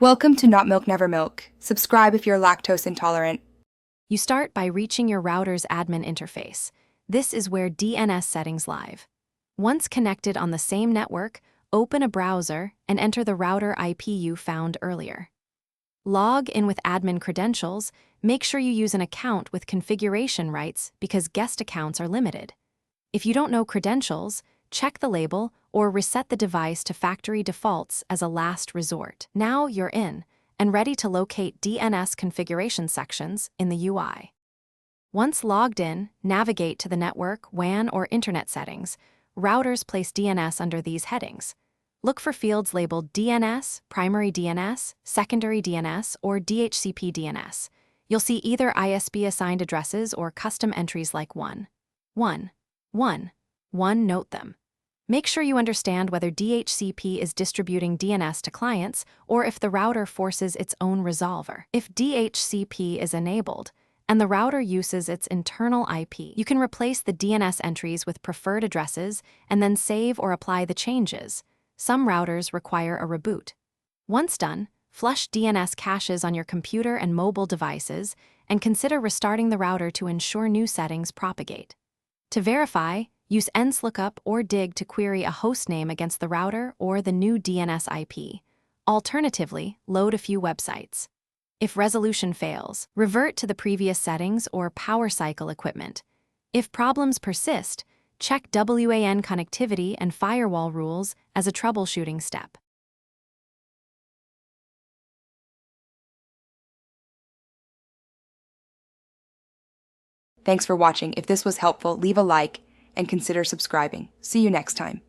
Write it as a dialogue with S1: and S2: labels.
S1: Welcome to Not Milk Never Milk. Subscribe if you're lactose intolerant.
S2: You start by reaching your router's admin interface. This is where DNS settings live. Once connected on the same network, open a browser and enter the router IP you found earlier. Log in with admin credentials. Make sure you use an account with configuration rights because guest accounts are limited. If you don't know credentials, check the label or reset the device to factory defaults as a last resort. Now you're in and ready to locate DNS configuration sections in the UI. Once logged in, navigate to the network, WAN, or internet settings. Routers place DNS under these headings. Look for fields labeled DNS, primary DNS, secondary DNS, or DHCP DNS. You'll see either ISP assigned addresses or custom entries like 1. Note them. Make sure you understand whether DHCP is distributing DNS to clients or if the router forces its own resolver. If DHCP is enabled and the router uses its internal IP, you can replace the DNS entries with preferred addresses and then save or apply the changes. Some routers require a reboot. Once done, flush DNS caches on your computer and mobile devices and consider restarting the router to ensure new settings propagate. To verify, use nslookup or dig to query a hostname against the router or the new DNS IP. Alternatively, load a few websites. If resolution fails, revert to the previous settings or power cycle equipment. If problems persist, check WAN connectivity and firewall rules as a troubleshooting step.
S1: Thanks for watching. If this was helpful, leave a like and consider subscribing. See you next time.